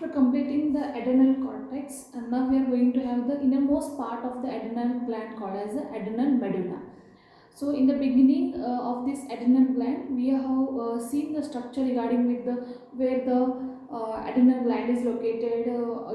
After completing the adrenal cortex, and now we are going to have the innermost part of the adrenal gland called as the adrenal medulla. So in the beginning of this adrenal gland, we have seen the structure regarding with the where the adrenal gland is located.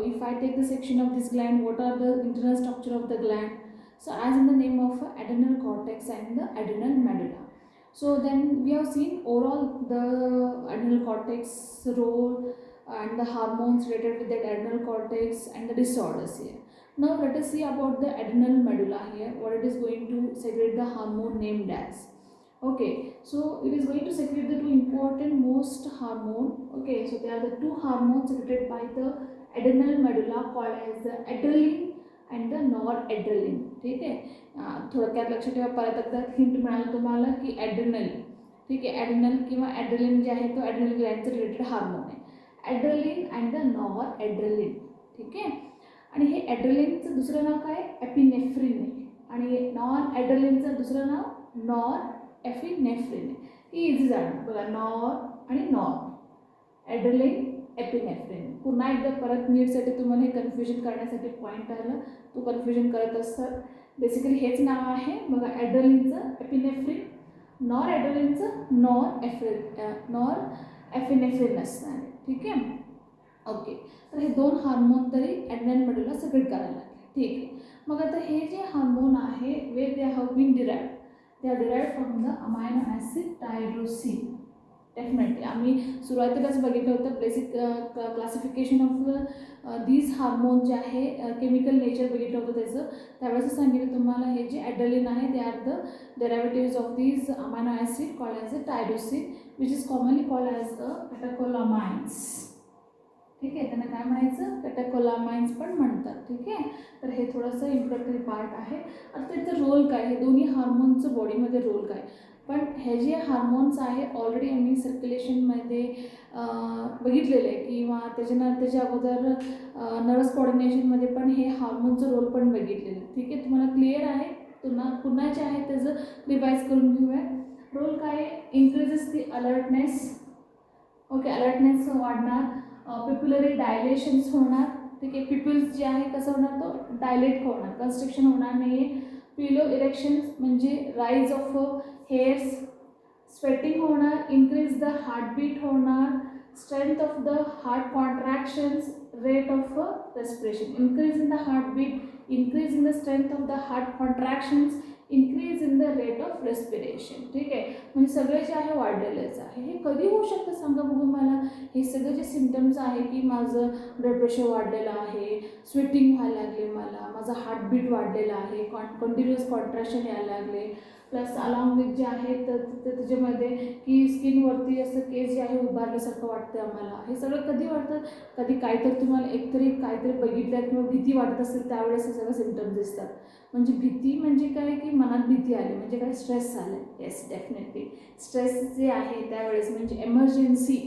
If I take the section of this gland, what are the internal structure of the gland? So as in the name of adrenal cortex and the adrenal medulla. So then we have seen overall the adrenal cortex role and the hormones related with the adrenal cortex and the disorders here. Now let us see about the adrenal medulla here, what it is going to secrete the hormone named as. Okay, so it is going to secrete the two important most hormone. Okay, so there are the two hormones secreted by the adrenal medulla called as the adrenaline and the noradrenaline. ठीक है, थोडक्यात लक्षात ठेवा. परत एकदा hint मिळालं तुम्हाला की ॲड्रेनल. ठीक आहे, ॲड्रेनल किंवा ॲड्रेनलिन जे आहे तो ॲड्रेनल ग्लँडचं रिलेटेड हार्मोन आहे. Adrenaline and the noradrenaline. ठीक आहे, आणि हे ॲड्रेनलिनचं दुसरं नाव काय? एपिनेफ्रिन आहे. आणि नॉन ॲड्रेनलिनचं दुसरं नाव नॉर एपिनेफ्रिन आहे. ही इझी जाणार बघा, नॉर आणि नॉर ॲड्रेनलिन एपिनेफ्रिन. पुन्हा एकदा परत नीटसाठी तुम्हाला हे कन्फ्युजन करण्यासाठी पॉईंट आलं, तो कन्फ्युजन करत असतात. बेसिकली हेच नाव आहे बघा, ॲड्रेनलिनचं एपिनेफ्रिन, नॉर ॲड्रेनलिनचं नॉर एपिनेफ्रिन असणार आहे. ठीक आहे, ओके. तर हे दोन हार्मोन तरी ॲड्रेनल मेडुला सेक्रेट करायला लागले. ठीक आहे, मग आता हे जे हार्मोन आहे where they have been derived, they are derived from the amino acid tyrosine. Definitely आम्ही सुरुवातीलाच बघितलं होतं basic classification of these hormone जे आहे केमिकल नेचर बघितलं होतं त्याचं. त्यावेळेस सांगितलं तुम्हाला हे जे ॲड्रेनलिन आहे they are the derivatives of these amino acid called as a tyrosine which is commonly called as a catecholamines. ठीक आहे, त्यांना काय म्हणायचं? कॅटेकोलामाइन्स पण म्हणतात. ठीक आहे, तर हे थोडंसं इंट्रोडक्टरी पार्ट आहे. आता त्याचं रोल काय, हे दोन्ही हार्मोनचं बॉडीमध्ये रोल काय. पण हे जे हार्मोन्स आहे ऑलरेडी आम्ही सर्क्युलेशनमध्ये बघितलेलं आहे किंवा त्याच्या अगोदर नर्व्हस कोऑर्डिनेशनमध्ये पण हे हार्मोनचं रोल पण बघितलेलं आहे. ठीक आहे, तुम्हाला क्लिअर आहे? पुन्हा जे आहे त्याचं रिवाईज करून घेऊया. रोल काय? इन्क्रीजेस दी अलर्टनेस. ओके, अलर्टनेस वाढणार, पिप्युलरी डायलेशन्स होणार. ठीक आहे, पिप्युल्स जे आहे कसं होणार, तो डायलेट होणार, कन्स्ट्रिक्शन होणार नाही आहे. पिलो इरेक्शन्स म्हणजे राईज ऑफ हेअर्स, स्वेटिंग होणार, इन्क्रीज द हार्टबीट होणार, strength of the heart contractions, rate of respiration, increase in the heartbeat, increase in the strength of the heart contractions, increase in the rate of respiration. ठीक आहे, म्हणजे सगळे जे आहे वाढलेलंच आहे. हे कधी होऊ शकतं सांगा बघू मला. हे सगळे जे सिम्टम्स आहे की माझं ब्लड प्रेशर वाढलेलं आहे, स्वेटिंग व्हायला लागले मला, माझा हार्टबीट वाढलेला आहे, कंटिन्युअस कॉन्ट्रॅक्शन यायला लागले, प्लस अलॉंग विथ जे आहे तर त्याच्यामध्ये की स्किनवरती असं केस जे आहे उभारल्यासारखं वाटतं आम्हाला. हे सगळं कधी वाटतं? कधी काहीतरी तुम्हाला एकतरी काहीतरी बघितलं किंवा भीती वाटत असेल त्यावेळेस हे सगळं सिम्टम्स दिसतात. म्हणजे भीती म्हणजे काय की मनात भीती आली म्हणजे काय, स्ट्रेस आलं. येस, डेफिनेटली स्ट्रेस जे आहे त्यावेळेस म्हणजे एमर्जन्सी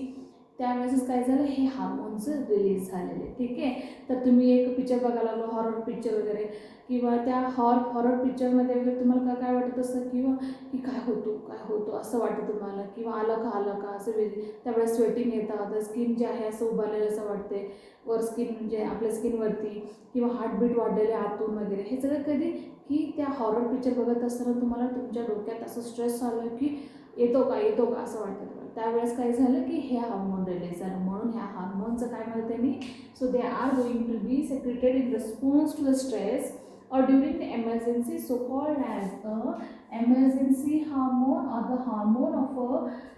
त्यावेळेस काय झालं, हे हार्मोन्स रिलीज झालेले. ठीक आहे, तर तुम्ही एक पिक्चर बघायला लागलो, हॉरर पिक्चर वगैरे, किंवा त्या हॉरर पिक्चरमध्ये वगैरे तुम्हाला काय वाटत असतं किंवा की काय होतो असं वाटतं तुम्हाला, किंवा आलं का असं त्यावेळेस स्वेटिंग येतं, तर स्किन जे आहे असं उभारलेलं असं वाटते, वर स्किन म्हणजे आपल्या स्किनवरती, किंवा हार्टबीट वाढलेले आतून वगैरे. हे सगळं कधी की त्या हॉरर पिक्चर बघत असताना तुम्हाला तुमच्या डोक्यात असं स्ट्रेस आलं की येतो का असं वाटतं. त्यावेळेस काय झालं की हे हार्मोन रिलीज झालं. म्हणून ह्या हार्मोनचं काय म्हणते मी, so they are going to be secreted in response to the stress or during the emergency, so called as a emergency hormone or the hormone of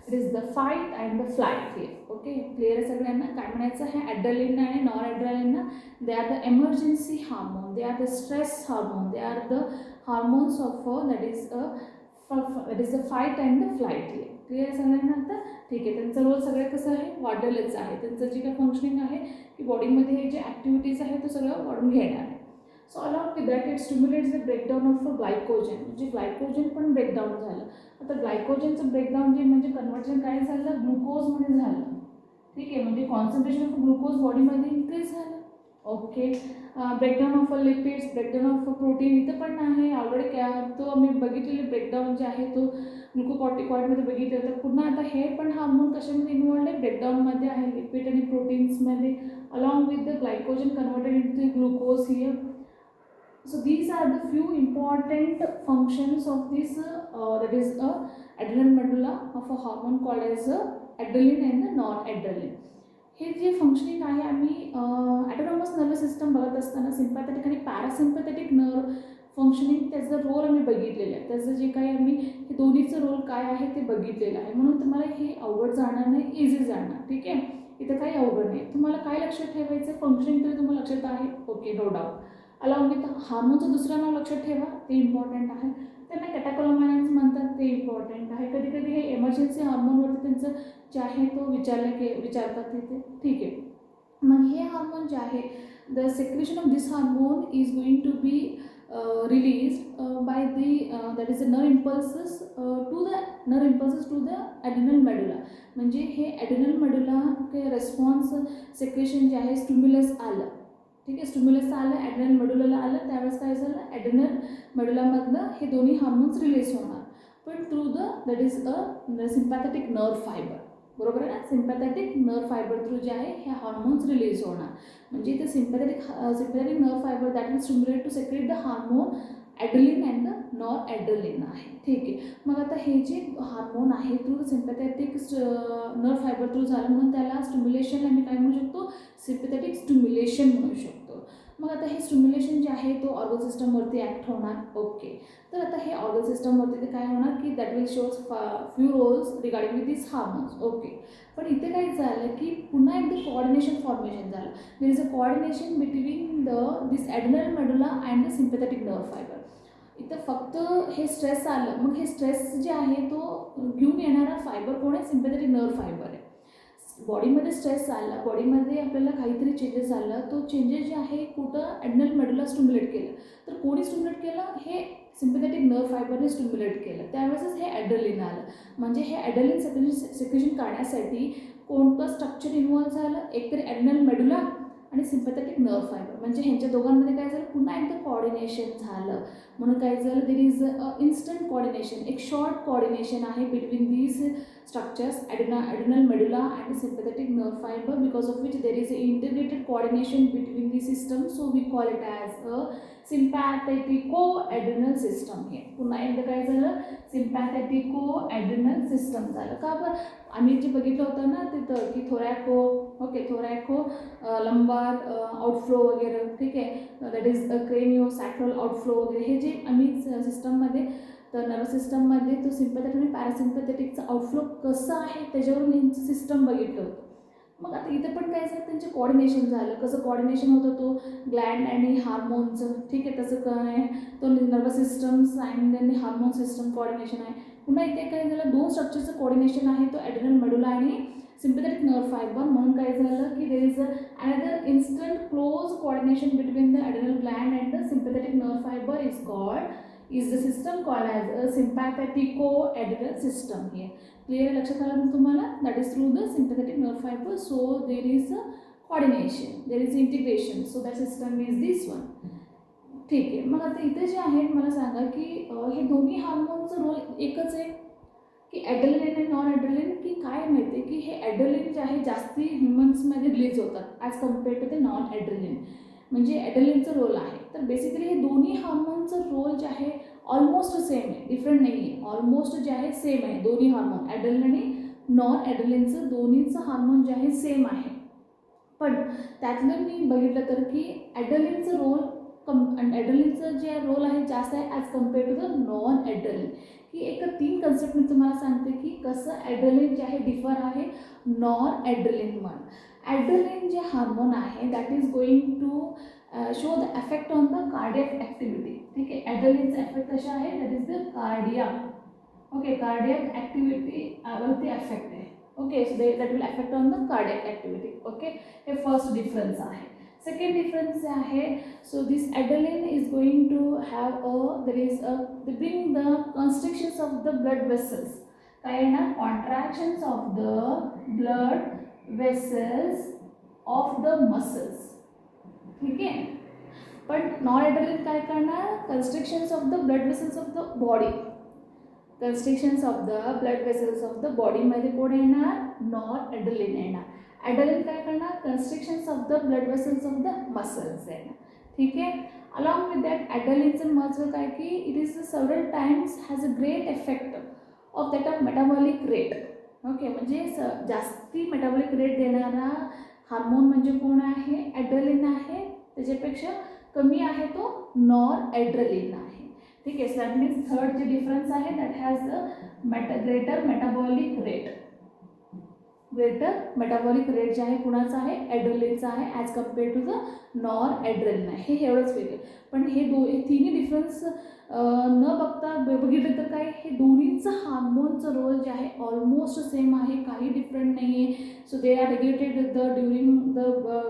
it is the fight and the flight here. Okay, clear आहे सगळ्यांना? काय म्हणायचं आहे, ॲड्रेनलिन आणि nor ॲड्रेनलिन they are the emergency hormone, they are the stress hormone, they are the hormones of that is the fight and the flight here. Clear आहे सगळ्यांना आता? ठीक आहे, त्यांचं रोल सगळं कसं आहे, वाढलेलंच आहे. त्यांचं जे काय फंक्शनिंग आहे की बॉडीमध्ये हे जे ॲक्टिव्हिटीज आहे तो सगळं वाढून घेणार आहे. So along with that it stimulates the breakdown of glycogen, म्हणजे ग्लायकोजन पण ब्रेकडाऊन झालं. आता ग्लायकोजनचं ब्रेकडाऊन जे म्हणजे कन्वर्जन काय झालं, ग्लुकोजमध्ये झालं. ठीक आहे, म्हणजे कॉन्सन्ट्रेशन ऑफ ग्लुकोज बॉडीमध्ये इन्क्रीज झालं. Okay, breakdown of lipids, breakdown of protein इथं पण आहे ऑलरेडी. तो आम्ही बघितलेले ब्रेकडाऊन जे आहे तो ग्लुकोकॉर्टिकॉइडमध्ये बघितलं. तर पुन्हा आता हे पण हार्मोन कशामध्ये इन्वॉल्ड आहे, ब्रेकडाऊनमध्ये आहे, लिपिड आणि प्रोटीन्समध्ये along with the glycogen converted into glucose here. So these are the few important functions of this that is a adrenal medulla of a hormone called as adrenaline and the non-adrenaline. हे जे functioning आहे आम्ही autonomous nervous system बघत असताना sympathetic आणि parasympathetic nerve functioning त्याचा role आम्ही बघितलेलं आहे. त्याचं जे काही आम्ही हे दोन्हीचं रोल काय आहे ते बघितलेलं आहे. म्हणून तुम्हाला हे अवघड जाणार नाही, इझी जाणार. ठीक आहे, इथं काही अवघड नाही. तुम्हाला काय लक्षात ठेवायचं, फंक्शनिंग तरी तुम्हाला लक्षात आहे, okay, no doubt. Along with हार्मोनचं दुसरं नाव लक्षात ठेवा, ते इम्पॉर्टंट आहे. त्यांना कॅटेकोलामाइन्स म्हणतात, ते इम्पॉर्टंट आहे. कधी कधी हे एमर्जन्सी हार्मोनवरती त्यांचं जे आहे तो विचारतात तिथे. ठीक आहे, मग हे हार्मोन जे आहे, the secretion of this hormone is going to be released by the that is the nerve impulses to the adrenal medulla. म्हणजे हे ॲड्रिनल मेडुला के रेस्पॉन्स सेक्रेशन जे आहे, स्टिम्युलस आलं, ठीक आहे, स्टिम्युलस आलं, ॲड्रिनल मेडुलाला आलं, त्यावेळेस काय झालं, ॲड्रिनल मेडुलामधनं हे दोन्ही हार्मोन्स रिलीज होणार, पण through that is a sympathetic nerve fibre. बरोबर आहे ना, सिम्पॅथेटिक नर्व फायबर थ्रू जे आहे हे हार्मोन्स रिलीज होणार. म्हणजे इथे sympathetic nerve fibre that will stimulate to secrete the hormone adrenaline and the non adrenaline आहे. ठीक आहे, मग आता हे जे हार्मोन आहे through the sympathetic nerve fibre through झालं, म्हणून त्याला स्टिम्युलेशन आम्ही काय म्हणू शकतो, सिम्पॅथेटिक स्टिम्युलेशन म्हणू शकतो. मग आता हे स्टिम्युलेशन जे आहे तो ऑर्गन सिस्टमवरती ॲक्ट होणार. ओके, तर आता हे ऑर्गन सिस्टमवरती ते काय होणार की that will shows few roles regarding with this hormones. Okay, पण इथे काय झालं की पुन्हा एकदा कोऑर्डिनेशन फॉर्मेशन झालं. There is a coordination between this adrenal medulla and the sympathetic nerve fibre. इथं फक्त हे स्ट्रेस आलं, मग हे स्ट्रेस जे आहे तो घेऊन येणारा फायबर कोण आहे, सिम्पॅथेटिक नर्व फायबर आहे. बॉडीमध्ये स्ट्रेस आला, बॉडीमध्ये आपल्याला काहीतरी चेंजेस झालं, तो चेंजेस जे आहे कुठं ॲड्रिनल मेडुला स्टिम्युलेट केलं, तर कोणी स्टिम्युलेट केलं, हे सिम्पॅथेटिक नर्व फायबरने स्टिम्युलेट केलं, त्यावेळेसच हे ॲड्रेलिन आलं. म्हणजे हे ॲड्रेलिन सेक्रेशन काढण्यासाठी कोणतं स्ट्रक्चर इन्व्हॉल्व झालं, एकतरी ॲड्रिनल मेडुला आणि सिम्पॅथेटिक नर्व फायबर. म्हणजे ह्यांच्या दोघांमध्ये काय झालं, पुन्हा एकदा कोऑर्डिनेशन झालं. म्हणून काय झालं, there is a instant coordination, एक शॉर्ट कोऑर्डिनेशन आहे between these structures adrenal medulla and sympathetic nerve fiber, because of which there is a integrated coordination between the system, so we call it as a sympathetico-adrenal system. हे पुन्हा एकदा काय झालं, sympathetico-adrenal system झालं. का बरं, आम्ही जे बघितलं होतं ना तिथं की थोरॅको लंबार आउटफ्लो वगैरे, ठीक आहे, दॅट इज क्रेनियो सॅक्रल आउटफ्लो वगैरे, हे जे आम्ही सिस्टममध्ये तर नर्वस सिस्टममध्ये तो सिम्पॅथेटिक आणि पॅरासिम्पॅथेटिकचा आउटफ्लो कसं आहे त्याच्यावरून ह्यांचं सिस्टम बघितलं होतं. मग आता इथे पण काय झालं, त्यांचे कोऑर्डिनेशन झालं. कसं कोऑर्डिनेशन होतं, तो ग्लँड आणि हार्मोनचं, ठीक आहे, तसं काय तो नर्वस सिस्टम्स आणि हार्मोन सिस्टम कोऑर्डिनेशन आहे. पुन्हा इथे काय झालं, दोन स्ट्रक्चरचं कोऑर्डिनेशन आहे, तो ॲड्रिनल मेडुला आणि सिम्पॅथेटिक नर्व फायबर. म्हणून काय झालं की there is another instant close coordination between the adrenal gland and the sympathetic nerve fibre is the system called as a sympathetico-adrenal system here. Clear लक्षात आलं ना तुम्हाला, that is through the sympathetic nerve fiber, so there is a coordination, there is integration, so that system is this one. ठीक आहे, मग आता इथे जे आहे मला सांगा की हे दोन्ही हार्मोनचं रोल एकच आहे की ॲड्रेलिन आणि नॉन ॲड्रेलिन, की काय माहिती आहे की हे ॲड्रेलिन जे आहे जास्ती ह्युमन्समध्ये रिलीज होतात as compared to the non adrenaline. म्हणजे ॲड्रेलिनचं रोल आहे. तर बेसिकली हे दोन्ही हार्मोनचं रोल जे आहे ऑलमोस्ट सेम आहे, डिफरंट नाही आहे, ऑलमोस्ट जे आहे सेम आहे. दोन्ही हार्मोन ॲड्रेलिन आणि नॉन ॲड्रेलिनचं दोन्हीचं हार्मोन जे आहे सेम आहे. पण त्यातलं मी बघितलं तर की ॲड्रेलिनचं रोल ॲड्रेलिनचं जे रोल आहे जास्त आहे as compared to the non adrenaline. की एक 3 कन्सेप्ट मी तुम्हाला सांगते की कसं ॲड्रेलिन जे आहे डिफर आहे नॉन ॲड्रेलिनमध्ये. ॲड्रेलिन जे हार्मोन आहे that is going to show the effect on the cardiac activity. ठीक आहे, ॲड्रेलिनचा इफेक्ट कशा आहे, that is the cardiac, okay, cardiac activity वरती इफेक्ट आहे. Okay, so that will effect on the cardiac activity. Okay, हे first difference आहे. Second difference आहे, so this adrenaline is going to have they bring the constrictions of the blood vessels. काय आहे ना, contractions of the blood vessels of the muscles. ठीक आहे, पण non adrenaline काय करणार, constrictions of the blood vessels of the body. Constrictions of the blood vessels of the बॉडीमध्ये कोण येणार, नॉन ॲड्रेलिन येणार. ॲड्रेनलिन काय करणार, constrictions of the blood vessels of the muscles आहे. ठीक आहे. अलॉंग विथ दॅट ॲड्रेनलिनचं महत्त्व काय की it is several times has a great effect of that of metabolic rate. Okay, म्हणजे जास्ती मेटाबॉलिक रेट देणारा हार्मोन म्हणजे कोण आहे, ॲड्रेनलिन आहे. त्याच्यापेक्षा कमी आहे तो नॉरॲड्रेनलिन आहे. ठीक आहे. सो दॅट मीन्स थर्ड जे डिफरन्स आहे that has a greater metabolic rate. Greater metabolic rate जे आहे कुणाचा आहे, ॲड्रेनलिनचा आहे ॲज कम्पेअर टू द नॉरॲड्रेनलिन आहे. हे एवढंच वेगळं. पण हे तिन्ही डिफरन्स न बघता बघितलं तर काय, हे दोन्हीचं हार्मोनचं रोल जे आहे ऑलमोस्ट सेम आहे, काही डिफरंट नाही आहे. So they are regulated during the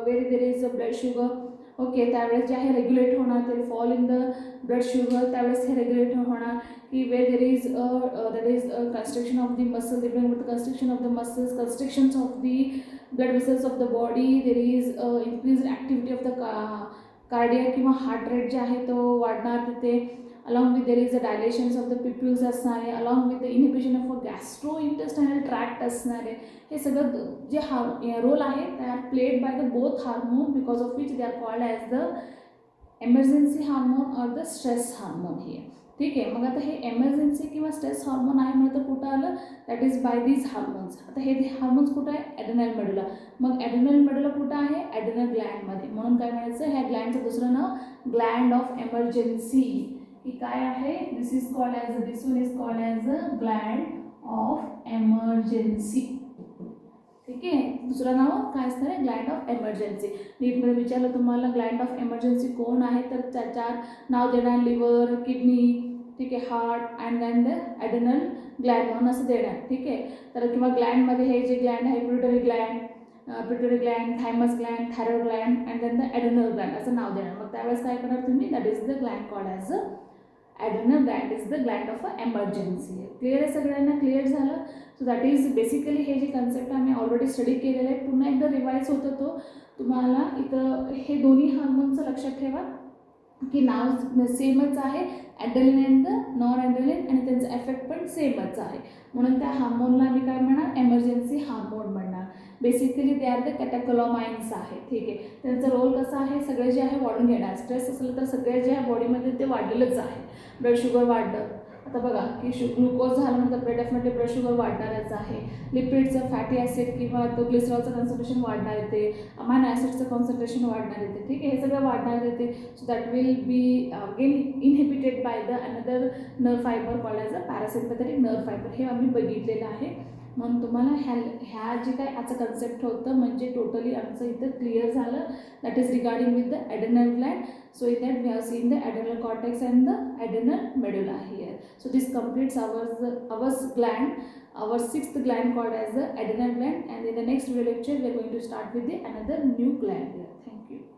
very there is a blood sugar. Okay, त्यावेळेस जे आहे रेग्युलेट होणार, ते fall in the blood sugar, त्यावेळेस हे रेग्युलेट होणार की where there is that is construction of the muscle, depending with construction of the muscles, constructions of the blood vessels of the body, there is increase activity of the cardiac किंवा heart rate जे आहे तो वाढणार तिथे. Along with there is a dilations of the pupils असणार आहे, along with the inhibition of a gastro intestinal tract असणार आहे. हे सगळं जे रोल आहे ते are played by the both hormone, because of which they are called as the emergency hormone or the stress hormone हे. ठीक आहे. मग आता हे एमर्जन्सी किंवा स्ट्रेस हार्मोन आहे म्हणून तर कुठं आलं, that is by these hormones. आता हे हार्मोन्स कुठं आहे, ॲड्रेनल मेडुला. मग ॲड्रेनल मेडुला कुठं आहे, ॲड्रेनल ग्लँडमध्ये. म्हणून काय म्हणायचं, ह्या ग्लँडचं दुसरं नाव ग्लँड ऑफ एमर्जन्सी. की काय आहे, this is called as this one is called as a gland of emergency. ठीक आहे. दुसरं नाव काय असणार आहे, ग्लँड ऑफ एमर्जन्सी. नीटमध्ये विचारलं तुम्हाला ग्लँड ऑफ एमर्जन्सी कोण आहे, तर चार नाव देणार, लिव्हर, किडनी, ठीक आहे, heart and then the adrenal Gland म्हणून असं देणार. ठीक आहे. तर किंवा ग्लँडमध्ये हे जे ग्लँड आहे, pituitary Gland, thymus Gland, thyroid Gland and then the adrenal Gland असं नाव देणार. मग त्यावेळेस काय करणार तुम्ही, that is the Gland called as a adrenal Gland is the Gland of a emergency. Clear आहे सगळ्यांना, क्लिअर झालं. सो दॅट इज बेसिकली हे जे कन्सेप्ट आम्ही ऑलरेडी स्टडी केलेलं आहे, पुन्हा एकदा रिवाईज होत होतो. तुम्हाला इथं हे दोन्ही हार्मोनचं लक्षात ठेवा की नाव सेमच आहे, ॲड्रेनलिन अँड द नॉरॲड्रेनलिन, आणि त्यांचा एफेक्ट पण सेमच आहे. म्हणून त्या हार्मोनला आम्ही काय म्हणणार, एमर्जन्सी हार्मोन म्हणणार. बेसिकली दे आर द कॅटेकोलॉमाइन्स आहे. ठीक आहे. त्यांचा रोल कसा आहे, सगळे जे आहे वाढून घेणार. स्ट्रेस असलं तर सगळे जे आहे बॉडीमध्ये ते वाढलेलंच आहे. ब्लड शुगर वाढलं, आता बघा की ग्लुकोज झाल्यानंतर डेफिनेटली ब्लड शुगर वाढणारच आहे. लिपिडचं, फॅटी ॲसिड किंवा तो ग्लिसरॉलचं कॉन्सन्ट्रेशन वाढणार येते, अमायनो ॲसिडचं कॉन्सन्ट्रेशन वाढणार येते. ठीक आहे. हे सगळं वाढणार येते. So that will be again inhibited by the another nerve fibre called as a parasympathetic nerve fibre. हे आम्ही बघितलेलं आहे. म्हणून तुम्हाला ह्या जे काय आजचं कन्सेप्ट होतं म्हणजे टोटली आमचं इथं क्लिअर झालं. That is regarding with the adrenal Gland. So in that we have seen the adrenal cortex and the adrenal medulla here. So this completes our gland, our sixth gland called as the adrenal gland, and in the next video lecture we are going to start with the another new gland here. Thank you.